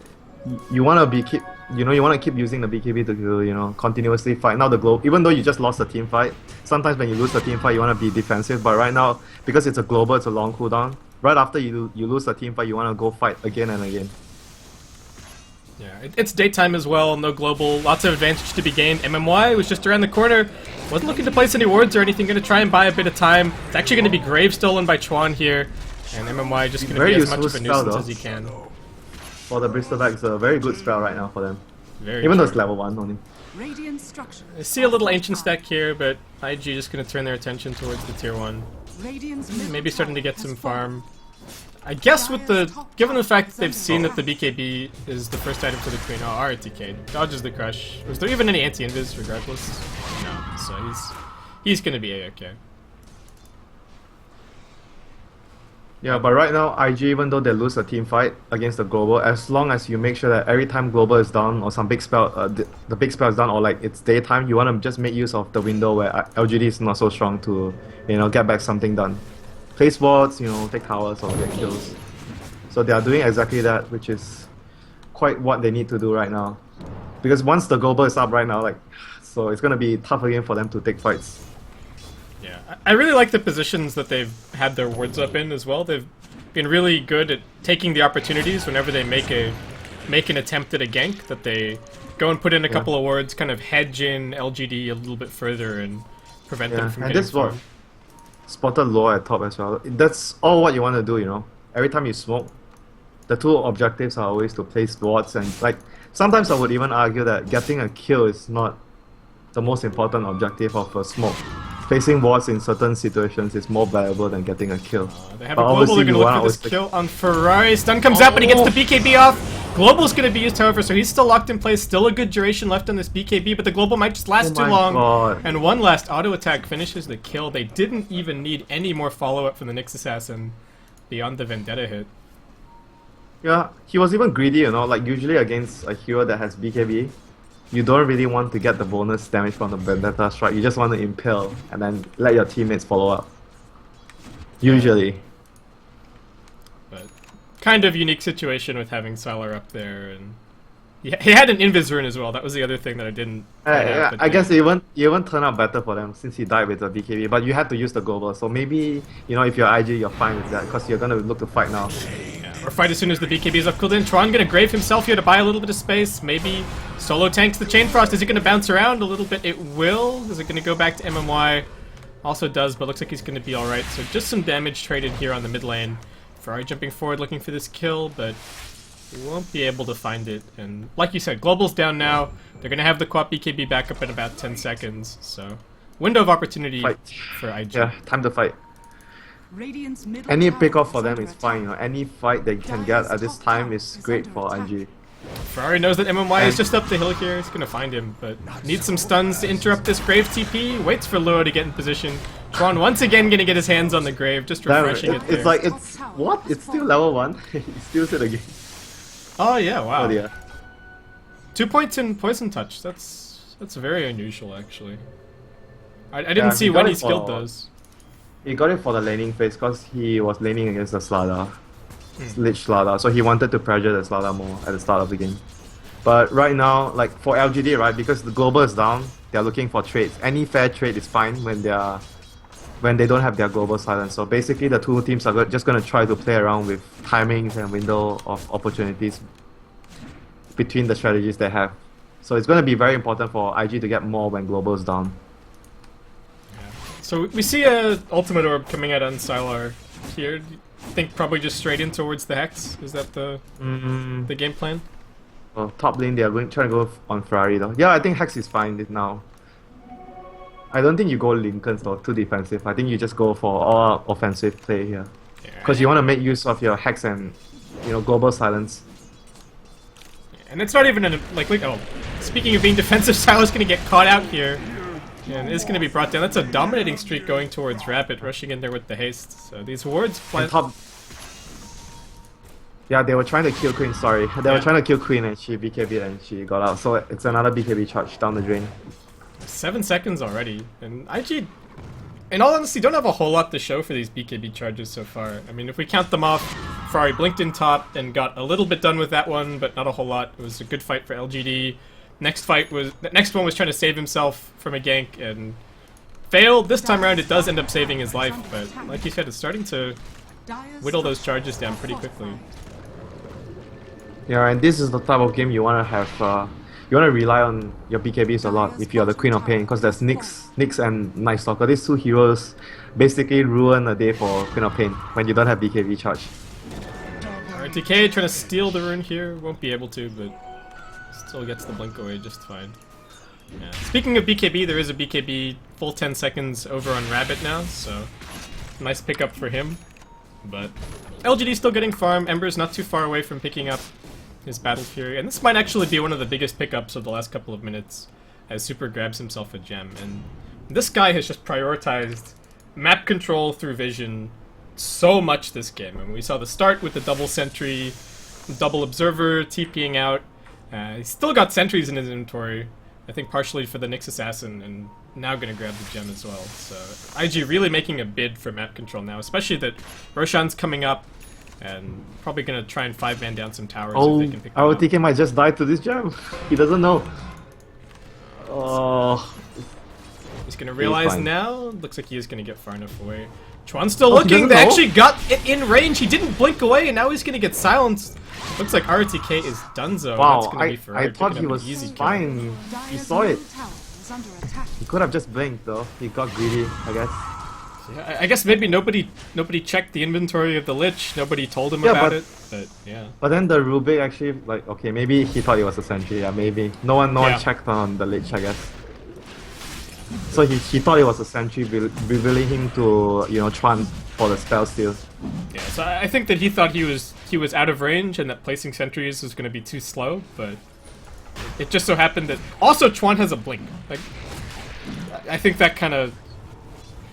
you want to keep using the BKB to continuously fight. Now the global, even though you just lost a team fight, sometimes when you lose the team fight you want to be defensive, but right now because it's a global, it's a long cooldown. Right after you lose the team fight, you want to go fight again and again. Yeah, it's daytime as well, no global, lots of advantage to be gained. MMY was just around the corner, wasn't looking to place any wards or anything, going to try and buy a bit of time. It's actually going to be grave stolen by Chuan here, and MMY just going to be as much of a nuisance as he can. For the Bristleback, it's a very good spell right now for them. Very Even though true. it's level 1 only. Radiant structure. I see a little ancient stack here, but IG just going to turn their attention towards the tier 1. Maybe starting to get some farm. I guess with given the fact that they've seen that the BKB is the first item for the Queen, RTK dodges the crush. Was there even any anti-invis regardless? No, so he's gonna be A-okay. Yeah, but right now, IG, even though they lose a team fight against the global, as long as you make sure that every time global is down or some big spell, the big spell is down, or like it's daytime, you want to just make use of the window where LGD is not so strong to, get back something done. Place wards, take towers or get kills. So they are doing exactly that, which is quite what they need to do right now. Because once the global is up right now, so it's gonna be tough again for them to take fights. Yeah, I really like the positions that they've had their wards up in as well. They've been really good at taking the opportunities whenever they make an attempt at a gank, that they go and put in a couple of wards, kind of hedge in LGD a little bit further and prevent them from getting farmed. Spotted low at top as well. That's all what you want to do, Every time you smoke, the two objectives are always to place wards, and like sometimes I would even argue that getting a kill is not the most important objective of a smoke. Placing wards in certain situations is more valuable than getting a kill. They have But a global, obviously they're gonna you look for wanna this always kill on Ferrari. Stun comes out, but he gets the BKB off. Global's gonna be used, however, so he's still locked in place. Still a good duration left on this BKB, but the global might just last too my long. God. And one last auto attack finishes the kill. They didn't even need any more follow-up from the Nyx Assassin beyond the Vendetta hit. Yeah, he was even greedy, you know, like usually against a hero that has BKB, you don't really want to get the bonus damage from the Vendetta strike, you just want to impale and then let your teammates follow up. Usually. But kind of unique situation with having Sylar up there, and he had an Invis rune as well. That was the other thing that I didn't point out, but I guess it won't turn out better for them since he died with the BKB, but you had to use the global, so maybe, you know, if you're IG, you're fine with that, because you're gonna look to fight now. or fight as soon as the BKB is up cooldown. Tron gonna grave himself here to buy a little bit of space. Maybe solo tanks the Chain Frost. Is it gonna bounce around a little bit? It will. Is it gonna go back to MMY? Also does, but looks like he's gonna be alright. So just some damage traded here on the mid lane. Ferrari jumping forward looking for this kill, but won't be able to find it. And like you said, Global's down now. They're gonna have the Quap BKB back up in about 10 seconds. So window of opportunity Fight. for IG. Yeah, time to fight. Radiant's middle Any tower pick off for is them under is attack. fine, you know, any fight they can get at this time is great for IG. Ferrari knows that MMY is just up the hill here. He's gonna find him, but needs some stuns to interrupt this Grave TP. Waits for Lua to get in position. Tron once again gonna get his hands on the Grave, just Damn, refreshing it there. it's like, it's, what? It's still level 1? He steals it again. Oh yeah, wow. Oh dear. 2 points in Poison Touch. That's very unusual, actually. I didn't see he when got he it skilled for- those. He got it for the laning phase because he was laning against the Slada. Lich Slada, so he wanted to pressure the Slada more at the start of the game. But right now, like for LGD, right, because the global is down, they're looking for trades. Any fair trade is fine when they don't have their global silence. So basically the two teams are just going to try to play around with timings and window of opportunities between the strategies they have. So it's going to be very important for IG to get more when global is down. So we see a ultimate orb coming out on Sylar here. Do you think probably just straight in towards the Hex? Is that the game plan? Well, top lane, they are trying to go on Ferrari though. Yeah, I think Hex is fine now. I don't think you go Lincolns though, too defensive. I think you just go for all offensive play here. Because you want to make use of your Hex and, you know, global silence. And it's not even oh, speaking of being defensive, Sylar's gonna get caught out here. And is gonna be brought down. That's a dominating streak going towards Rapid, rushing in there with the haste. So these wards And top... Yeah, they were trying to kill Queen, sorry. They were trying to kill Queen and she BKB'd and she got out. So it's another BKB charge down the drain. 7 seconds already. And IG, in all honesty, don't have a whole lot to show for these BKB charges so far. I mean, if we count them off, Ferrari blinked in top and got a little bit done with that one, but not a whole lot. It was a good fight for LGD. Next one was trying to save himself from a gank and failed. This time around it does end up saving his life, but like you said, it's starting to whittle those charges down pretty quickly. Yeah, and this is the type of game you want to have, you want to rely on your BKBs a lot if you're the Queen of Pain, because there's Nyx and Night Stalker. These two heroes basically ruin a day for Queen of Pain when you don't have BKB charge. RTK trying to steal the rune here, won't be able to, but still gets the blink away just fine. Yeah. Speaking of BKB, there is a BKB full 10 seconds over on Rabbit now, so nice pickup for him. But LGD still getting farm. Ember's not too far away from picking up his Battle Fury, and this might actually be one of the biggest pickups of the last couple of minutes as Super grabs himself a gem. And this guy has just prioritized map control through vision so much this game. And we saw the start with the double sentry, double observer, TPing out. He's still got sentries in his inventory, I think partially for the Nyx Assassin, and now gonna grab the gem as well. So IG really making a bid for map control now, especially that Roshan's coming up and probably gonna try and 5-man down some towers if they can pick them our up. TK might just die to this gem. He doesn't know. Oh, He's gonna realize fine. now. Looks like he is gonna get far enough away. Chuan's still he looking. doesn't They know? actually got it in range. He didn't blink away, and now he's gonna get silenced. Looks like RTK is donezo. wow, That's gonna be for I thought he was fine. He saw it. He could have just blinked though. He got greedy, I guess. Yeah, I guess maybe nobody checked the inventory of the Lich. Nobody told him Yeah, about but- it. But yeah. But then the Rubik actually, like, okay, maybe he thought it was a sentry. Yeah, maybe no one Yeah. checked on the Lich, I guess. So he thought it was a sentry, revealing him to Chuan for the spell steal. Yeah, so I think that he thought he was out of range and that placing sentries was going to be too slow, but it just so happened that also Chuan has a blink. Like, I think that kind of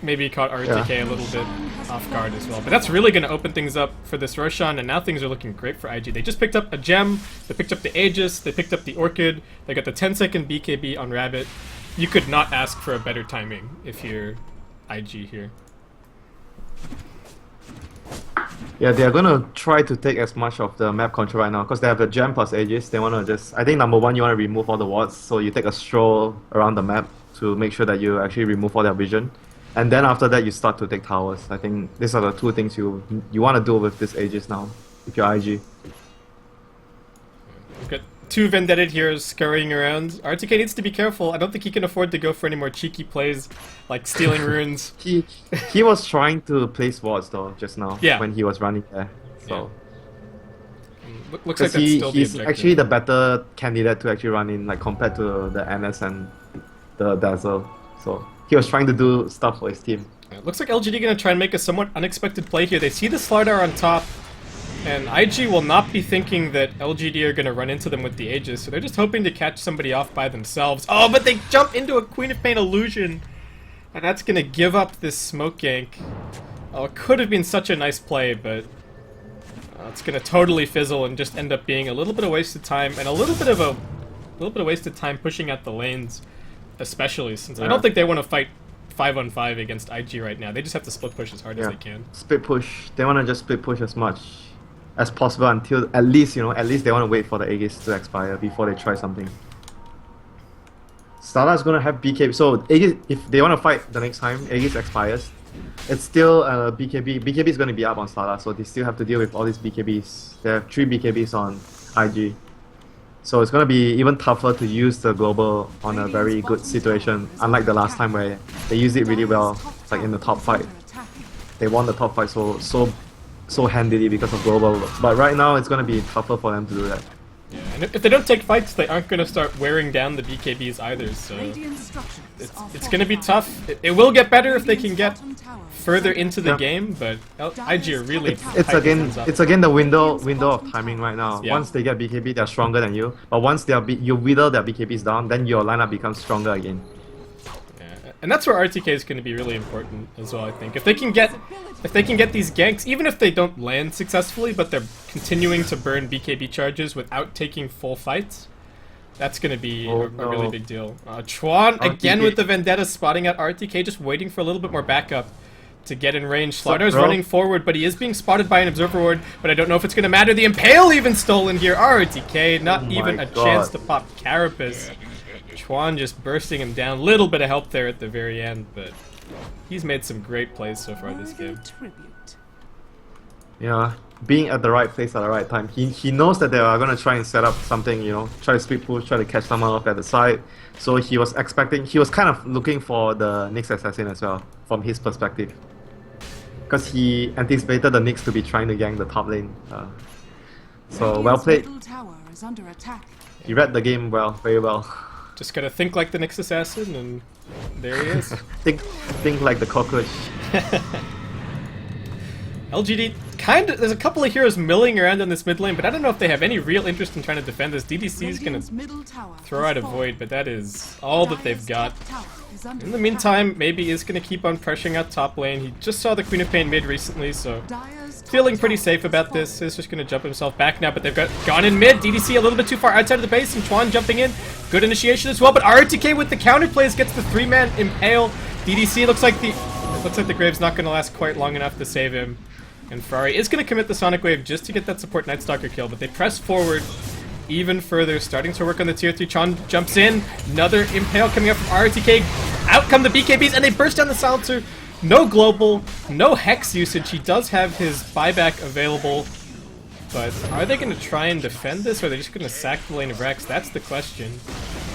maybe caught RTK a little bit off guard as well. But that's really going to open things up for this Roshan, and now things are looking great for IG. They just picked up a gem, they picked up the Aegis, they picked up the Orchid, they got the 10-second BKB on Rabbit. You could not ask for a better timing if you're IG here. Yeah, they are gonna try to take as much of the map control right now because they have the gem plus Aegis. They wanna just, I think number one, you wanna remove all the wards, so you take a stroll around the map to make sure that you actually remove all their vision, and then after that you start to take towers. I think these are the two things you wanna do with this Aegis now if you're IG. We've got two Vendetta heroes scurrying around. RTK needs to be careful. I don't think he can afford to go for any more cheeky plays like stealing runes. He was trying to place wards though just now when he was running there. So Looks like that's still the he's objective. actually the better candidate to actually run in, like compared to the NS and the Dazzle. So he was trying to do stuff for his team. It looks like LGD gonna try and make a somewhat unexpected play here. They see the Slardar on top, and IG will not be thinking that LGD are gonna run into them with the Aegis, so they're just hoping to catch somebody off by themselves. Oh, but they jump into a Queen of Pain illusion, and that's gonna give up this smoke gank. Oh, it could have been such a nice play, but it's gonna totally fizzle and just end up being a little bit of wasted time and a little bit of wasted time pushing out the lanes, especially since I don't think they want to fight 5-on-5 against IG right now. They just have to split push as hard as they can. Split push. They want to just split push as much as possible until at least they want to wait for the Aegis to expire before they try something. Stala's gonna have BKB, so Aegis, if they want to fight the next time Aegis expires, it's still BKB. BKB is gonna be up on Stala, so they still have to deal with all these BKBs. They have 3 BKBs on IG, so it's gonna be even tougher to use the global on a very good situation. Unlike the last time where they used it really well, like in the top fight, they won the top fight so handily because of global. But right now it's gonna be tougher for them to do that. Yeah, and if they don't take fights, they aren't going to start wearing down the BKBs either, so it's going to be tough. It will get better if they can get further into the game, but IG are really it's again the window of timing right now. Yeah. Once they get BKB, they're stronger than you. But once you wither their BKBs down, then your lineup becomes stronger again. Yeah, and that's where RTK is going to be really important as well. I think if they can get these ganks, even if they don't land successfully, but they're continuing to burn BKB charges without taking full fights, that's going to be a really big deal. Chuan again with the Vendetta spotting out RTK, just waiting for a little bit more backup to get in range. Slardar's running forward, but he is being spotted by an Observer Ward, but I don't know if it's going to matter. The Impale even stolen here. RTK, not even a chance to pop Carapace. Chuan just bursting him down. Little bit of help there at the very end, but he's made some great plays so far this game. Yeah, being at the right place at the right time. He knows that they are going to try and set up something, try to split push, try to catch someone off at the side. So he was kind of looking for the Nyx Assassin as well, from his perspective. Because he anticipated the Nyx to be trying to gank the top lane. So well played. He read the game well, very well. Just gotta think like the Nyx Assassin, and there he is. think like the cockroach. LGD there's a couple of heroes milling around on this mid lane, but I don't know if they have any real interest in trying to defend this. DDC is gonna throw out a Void, but that is all that they've got. In the meantime, maybe is gonna keep on pressuring out top lane. He just saw the Queen of Pain mid recently, so feeling pretty safe about this. Is just gonna jump himself back now, but they've gone in mid. DDC a little bit too far outside of the base, and Chuan jumping in. Good initiation as well, but RTK with the counter plays gets the 3-man Impale. DDC looks like the Grave's not gonna last quite long enough to save him. And Ferrari is going to commit the Sonic Wave just to get that support Night Stalker kill, but they press forward even further, starting to work on the tier 3. Chuan jumps in, another Impale coming up from RTK. Out come the BKBs, and they burst down the Silencer. No global, no Hex usage. He does have his buyback available, but are they going to try and defend this, or are they just going to sack the lane of Rex? That's the question.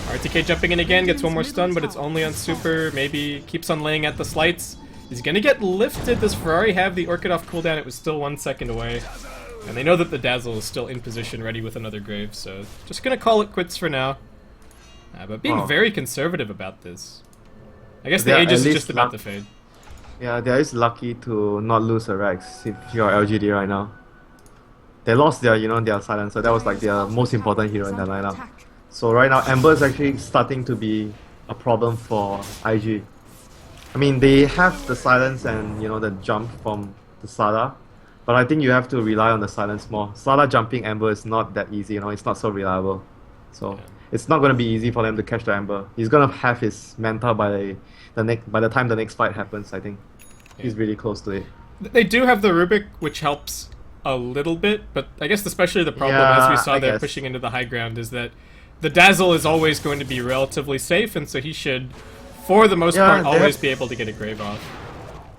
RTK jumping in again, gets one more stun, but it's only on super. Maybe keeps on laying at the slights. He's gonna get lifted. Does Ferrari have the Orchid off cooldown? It was still 1 second away. And they know that the Dazzle is still in position, ready with another Grave, so just gonna call it quits for now. But being very conservative about this. I guess the Aegis is just about to fade. Yeah, they're just lucky to not lose a Rex if you're LGD right now. They lost their, their silencer. That was like their most important hero in their lineup. So right now, Ember is actually starting to be a problem for IG. I mean, they have the silence and the jump from the Sada, but I think you have to rely on the silence more. Sada jumping Ember is not that easy. It's not so reliable. So it's not going to be easy for them to catch the Ember. He's going to have his Manta by the time the next fight happens. I think he's really close to it. They do have the Rubik, which helps a little bit, but I guess especially the problem, as we saw there pushing into the high ground, is that the Dazzle is always going to be relatively safe, and so he should, for the most part, always be able to get a Grave off.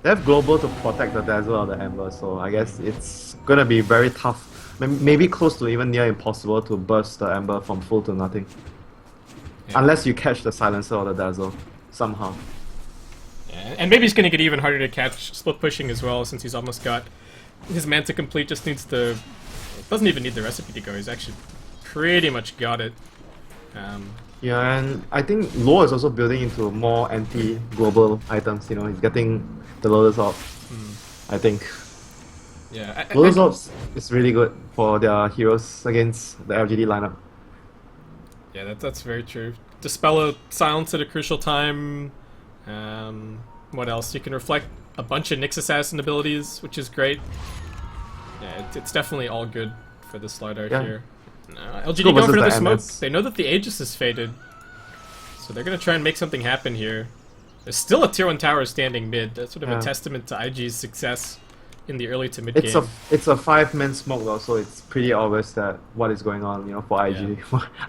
They have Global to protect the Dazzle or the Ember, so I guess it's going to be very tough, maybe close to even near impossible to burst the Ember from full to nothing. Unless you catch the Silencer or the Dazzle, somehow. Yeah, and maybe he's going to get even harder to catch split pushing as well, since he's almost got his Manta complete, just needs to... doesn't even need the recipe to go, he's actually pretty much got it. Yeah, and I think Law is also building into more anti-global items, he's getting the Lotus off, I think. Yeah, Lotus off is really good for their heroes against the LGD lineup. Yeah, that's very true. Dispel a silence at a crucial time. What else? You can reflect a bunch of Nyx Assassin abilities, which is great. Yeah, it's definitely all good for the slide art here. LGD going for another smoke. They know that the Aegis is faded, so they're going to try and make something happen here. There's still a tier 1 tower standing mid. That's sort of a testament to IG's success in the early to mid game. It's a 5-man smoke though, so it's pretty obvious that what is going on, for IG.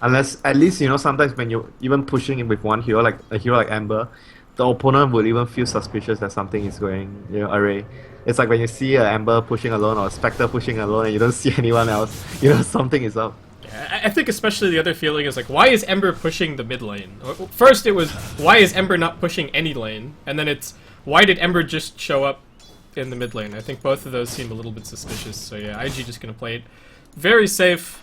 Unless, at least, sometimes when you're even pushing in with one hero, like a hero like Ember, the opponent would even feel suspicious that something is going, array. It's like when you see an Ember pushing alone or a Spectre pushing alone and you don't see anyone else, something is up. Yeah, I think especially the other feeling is like, why is Ember pushing the mid lane? First it was, why is Ember not pushing any lane? And then it's, why did Ember just show up in the mid lane? I think both of those seem a little bit suspicious. So yeah, IG just gonna play it very safe,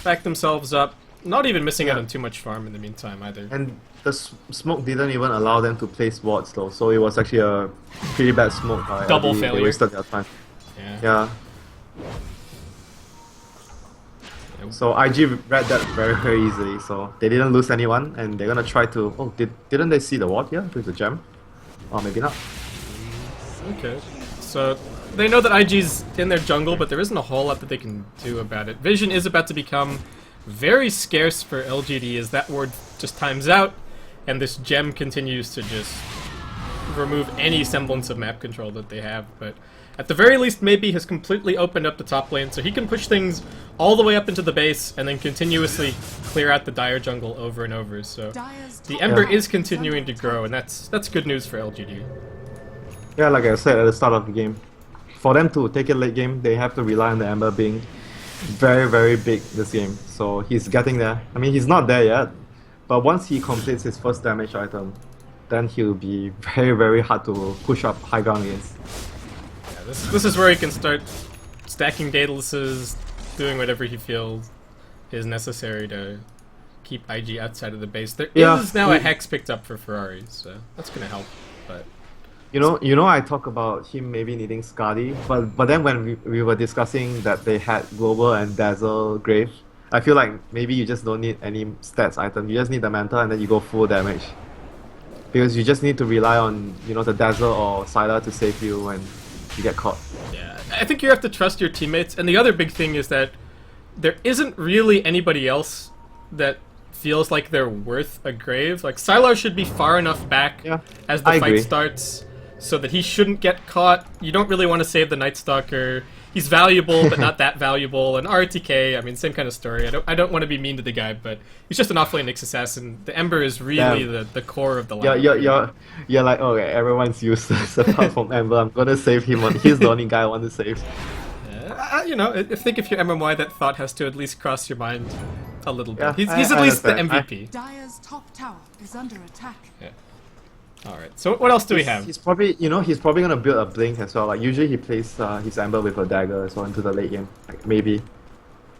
back themselves up, not even missing out on too much farm in the meantime either. And the smoke didn't even allow them to place wards though, so it was actually a pretty bad smoke. Double failure. They wasted their time. Yeah. So IG read that very, very easily, so they didn't lose anyone, and they're gonna try to... Oh, didn't they see the ward here with the gem? Or maybe not. Okay, so they know that IG's in their jungle, but there isn't a whole lot that they can do about it. Vision is about to become very scarce for LGD as that ward just times out, and this gem continues to just remove any semblance of map control that they have, but at the very least maybe has completely opened up the top lane, so he can push things all the way up into the base and then continuously clear out the Dire jungle over and over, so the Ember is continuing to grow, and that's good news for LGD. Yeah, like I said at the start of the game, for them to take it late game, they have to rely on the Ember being very, very big this game, so he's getting there. I mean, he's not there yet, but once he completes his first damage item, then he'll be very, very hard to push up high ground against. Yeah, this is where he can start stacking Daedalus, doing whatever he feels is necessary to keep IG outside of the base. There is now a Hex picked up for Ferrari, so that's gonna help, but... You know, I talk about him maybe needing Skadi, but then when we were discussing that they had Global and Dazzle Grave, I feel like maybe you just don't need any stats item. You just need the Manta and then you go full damage. Because you just need to rely on, the Dazzle or Sylar to save you when you get caught. Yeah, I think you have to trust your teammates, and the other big thing is that there isn't really anybody else that feels like they're worth a Grave. Like, Sylar should be far enough back as the fight starts, so that he shouldn't get caught. You don't really want to save the Night Stalker. He's valuable, but not that valuable. And RTK, I mean, same kind of story. I don't want to be mean to the guy, but he's just an off-lane Nyx Assassin. The Ember is really the core of the line. You're like, okay, everyone's useless apart from Ember. I'm gonna save him. He's the only guy I want to save. I think if you're MMY, that thought has to at least cross your mind a little bit. He's at least the MVP. Dire's top tower is under attack. Yeah. All right. So what else do we have? He's probably, he's probably gonna build a blink as well. Like usually he plays his Amber with a dagger as well into the late game, like maybe.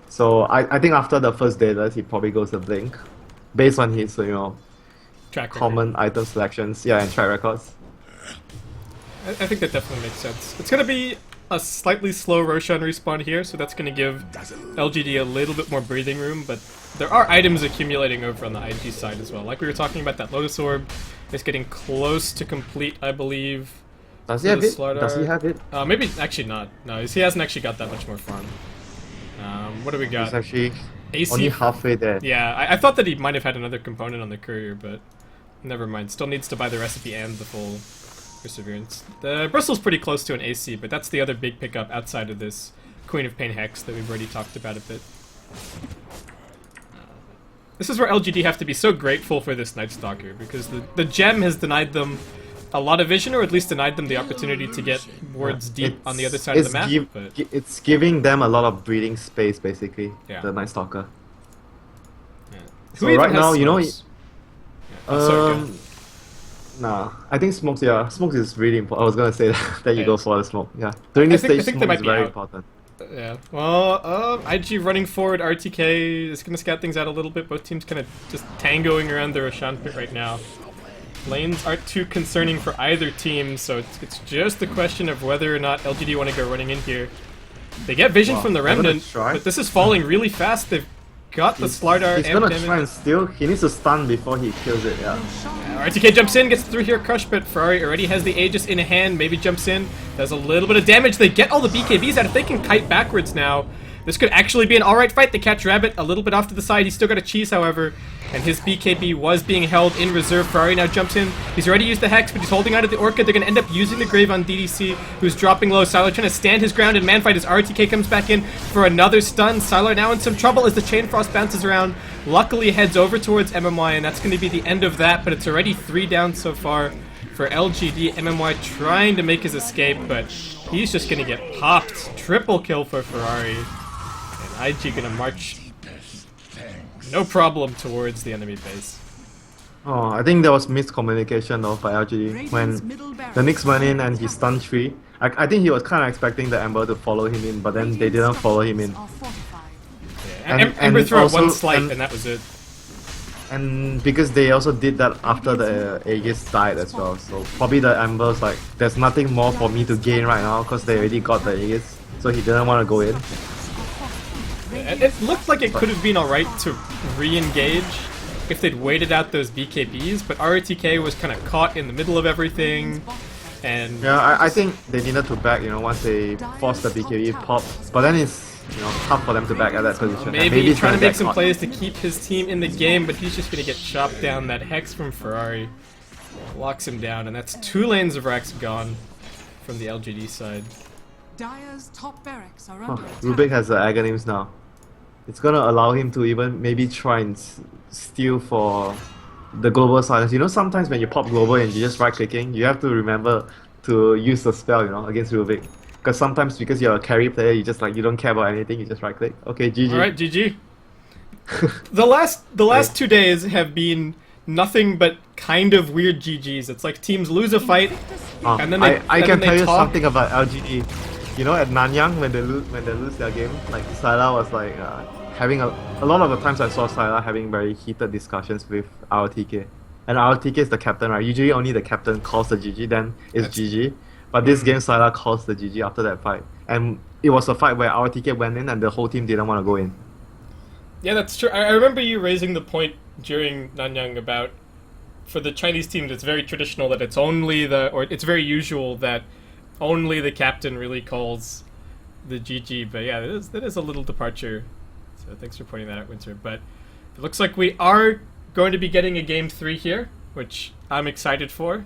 So I think after the first Daedalus, he probably goes the blink, based on his Track record. common item selections, and track records. I think that definitely makes sense. It's gonna be a slightly slow Roshan respawn here, so that's gonna give LGD a little bit more breathing room, but there are items accumulating over on the IG side as well. Like we were talking about, that Lotus Orb is getting close to complete, I believe. Does he have it? Does he have it? Maybe, actually not. No, he hasn't actually got that much more farm. What do we got? He's actually AC? only halfway there. Yeah, I thought that he might have had another component on the courier, but never mind. Still needs to buy the recipe and the full Perseverance. The Bristle's pretty close to an AC, but that's the other big pickup outside of this Queen of Pain Hex that we've already talked about a bit. This is where LGD have to be so grateful for this Night Stalker, because the gem has denied them a lot of vision, or at least denied them the opportunity to get wards deep on the other side of the map. It's giving them a lot of breathing space, basically, Yeah. the Night Stalker. Yeah. So Who even right has now, smokes? Yeah. Oh, sorry, go ahead. Nah, I think smokes is really important. I was gonna say that you Yeah. go for the smoke. Yeah, during this I stage, think they smoke might is be very out. important. Yeah. Well, IG running forward, RTK is going to scout things out a little bit. Both teams kind of just tangoing around the Roshan pit right now. Lanes aren't too concerning for either team, so it's just a question of whether or not LGD want to go running in here. They get vision from the they're gonna Remnant, try. but this is falling really fast. They've got the Slardar He's and gonna damage. try and steal. He needs to stun before he kills it. Yeah. RTK jumps in, gets through here, Crush, but Ferrari already has the Aegis in hand, maybe jumps in, does a little bit of damage. They get all the BKBs out. If they can kite backwards now, this could actually be an alright fight. They catch Rabbit a little bit off to the side. He's still got a cheese, however, and his BKB was being held in reserve. Ferrari now jumps in. He's already used the Hex, but he's holding out of the Orchid. They're going to end up using the Grave on DDC, who's dropping low. Sylar trying to stand his ground in manfight as RTK comes back in for another stun. Sylar now in some trouble as the Chain Frost bounces around. Luckily heads over towards MMY, and that's going to be the end of that, but it's already 3 down so far for LGD. MMY trying to make his escape, but he's just going to get popped. Triple kill for Ferrari. And IG going to march no problem towards the enemy base. Oh, I think there was miscommunication though by LGD when the Nyx went in and he stunned 3. I think he was kind of expecting the Ember to follow him in, but then they didn't follow him in. Yeah, Ember threw out one slight, and that was it. And because they also did that after the Aegis died as well, so probably the Ember's like, there's nothing more for me to gain right now because they already got the Aegis, so he didn't want to go in. It looked like it could have been alright to re-engage if they'd waited out those BKBs, but RTK was kind of caught in the middle of everything, and... Yeah, I think they needed to back, once they forced the BKB pop, but then it's, tough for them to back at that position. Maybe it's trying to gonna make get some caught. plays to keep his team in the game, but he's just going to get chopped down. That Hex from Ferrari locks him down, and that's 2 lanes of Rax gone from the LGD side. Dire's top barracks are Oh, under attack. Rubik has the Aghanim's now. It's gonna allow him to even maybe try and steal for the global silence. Sometimes when you pop global and you're just right clicking, you have to remember to use the spell, against Rubik. Because sometimes because you're a carry player, you just you don't care about anything, you just right click. Okay, GG. Alright, GG. The last 2 days have been nothing but kind of weird GGs. It's like teams lose a fight, and then they I can tell you talk. something about LGD. At Nanyang when they lose their game, Syla was having a lot of the times I saw Syla having very heated discussions with RTK. And RTK is the captain, right? Usually only the captain calls the GG, then it's GG. But this game Syla calls the GG after that fight. And it was a fight where RTK went in and the whole team didn't want to go in. Yeah, that's true. I remember you raising the point during Nanyang about, for the Chinese teams, it's very traditional that it's very usual that only the captain really calls the GG. But yeah, that is a little departure. So thanks for pointing that out, Winter. But it looks like we are going to be getting a game 3 here, which I'm excited for.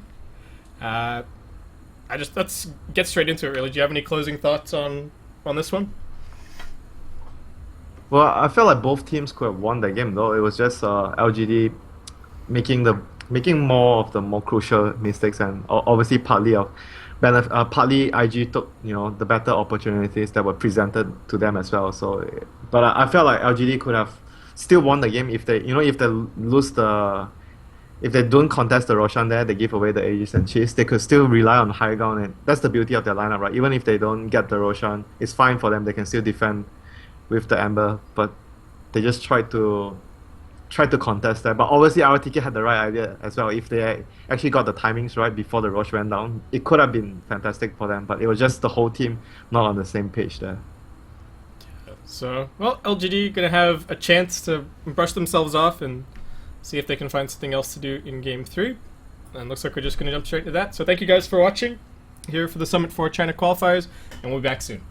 Let's get straight into it, really. Do you have any closing thoughts on this one? Well, I felt like both teams could have won the game though. It was just LGD making more of the more crucial mistakes, and obviously partly IG took the better opportunities that were presented to them as well. So, but I felt like LGD could have still won the game if they lose the if they don't contest the Roshan there, they give away the Aegis and Chase, they could still rely on high ground, and that's the beauty of their lineup, right? Even if they don't get the Roshan, it's fine for them. They can still defend with the Ember, but they just tried to contest that. But obviously, RTK had the right idea as well. If they actually got the timings right before the Rosh went down, it could have been fantastic for them. But it was just the whole team not on the same page there. So, well, LGD gonna have a chance to brush themselves off and see if they can find something else to do in Game 3. And looks like we're just gonna jump straight into that. So thank you guys for watching here for the Summit 4 China qualifiers, and we'll be back soon.